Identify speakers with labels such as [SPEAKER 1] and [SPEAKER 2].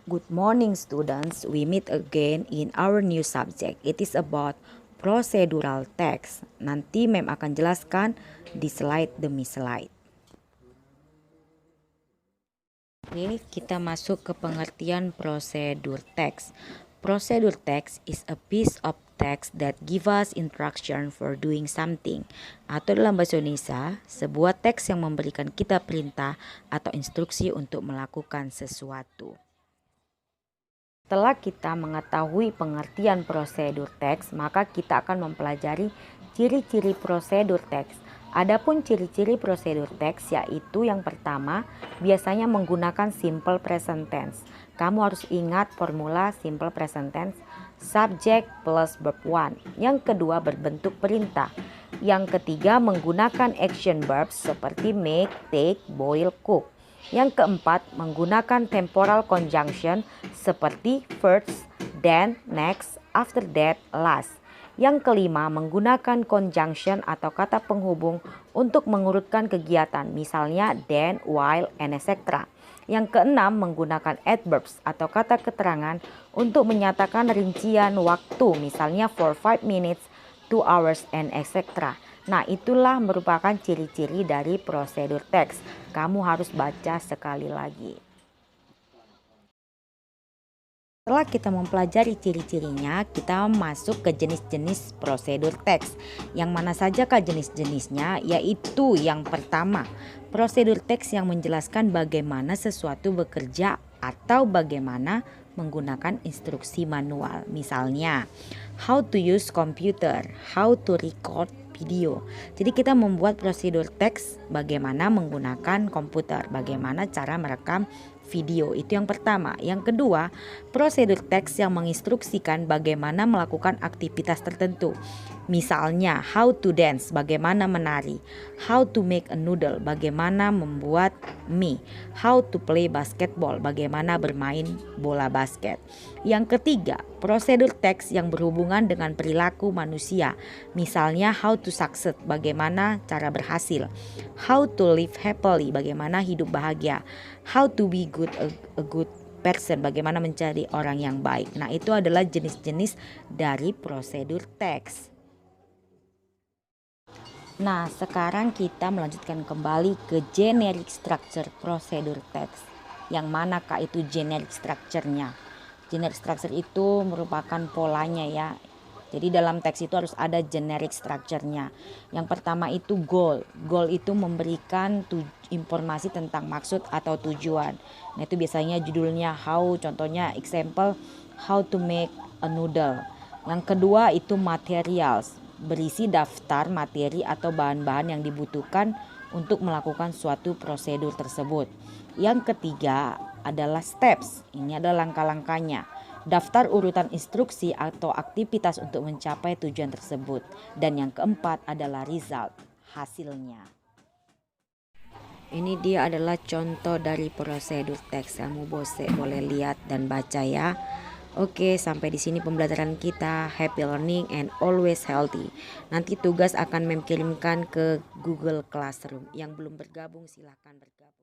[SPEAKER 1] Good morning students, we meet again in our new subject. It is about procedural text. Nanti mem akan jelaskan di slide demi slide. Oke, kita masuk ke pengertian prosedur teks. Prosedur text is a piece of text that give us instruction for doing something. Atau dalam bahasa Indonesia, sebuah teks yang memberikan kita perintah atau instruksi untuk melakukan sesuatu. Setelah kita mengetahui pengertian prosedur teks, maka kita akan mempelajari ciri-ciri prosedur teks. Adapun ciri-ciri prosedur teks yaitu yang pertama, biasanya menggunakan simple present tense. Kamu harus ingat formula simple present tense, subject plus verb one. Yang kedua, berbentuk perintah. Yang ketiga, menggunakan action verbs seperti make, take, boil, cook. Yang keempat, menggunakan temporal conjunction seperti first, then, next, after that, last. Yang kelima, menggunakan conjunction atau kata penghubung untuk mengurutkan kegiatan, misalnya then, while, and etc. Yang keenam, menggunakan adverbs atau kata keterangan untuk menyatakan rincian waktu, misalnya for 5 minutes, 2 hours, and etc. Nah, itulah merupakan ciri-ciri dari prosedur teks. Kamu harus baca sekali lagi. Setelah kita mempelajari ciri-cirinya, kita masuk ke jenis-jenis prosedur teks. Yang mana sajakah jenis-jenisnya? Yaitu yang pertama, prosedur teks yang menjelaskan bagaimana sesuatu bekerja atau bagaimana menggunakan instruksi manual. Misalnya, how to use computer, how to record video. Jadi kita membuat prosedur teks bagaimana menggunakan komputer, bagaimana cara merekam video. Itu yang pertama. Yang kedua, prosedur teks yang menginstruksikan bagaimana melakukan aktivitas tertentu. Misalnya, how to dance, bagaimana menari, how to make a noodle, bagaimana membuat mie, how to play basketball, bagaimana bermain bola basket. Yang ketiga, prosedur teks yang berhubungan dengan perilaku manusia. Misalnya, how to succeed, bagaimana cara berhasil, how to live happily, bagaimana hidup bahagia, how to be a good person, bagaimana menjadi orang yang baik. Nah, itu adalah jenis-jenis dari prosedur teks. Nah, sekarang kita melanjutkan kembali ke generic structure prosedur teks. Yang manakah itu generic structure-nya? Generic structure itu merupakan polanya ya. Jadi dalam teks itu harus ada generic structure-nya. Yang pertama itu goal. Goal itu memberikan informasi tentang maksud atau tujuan. Nah, itu biasanya judulnya how, contohnya example how to make a noodle. Yang kedua itu materials, berisi daftar materi atau bahan-bahan yang dibutuhkan untuk melakukan suatu prosedur tersebut. Yang ketiga adalah steps, ini adalah langkah-langkahnya, daftar urutan instruksi atau aktivitas untuk mencapai tujuan tersebut. Dan yang keempat adalah result, hasilnya. Ini dia adalah contoh dari prosedur teks. Kamu boleh lihat dan baca ya. Oke, sampai di sini pembelajaran kita. Happy learning and always healthy. Nanti tugas akan kirimkan ke Google Classroom. Yang belum bergabung silahkan bergabung.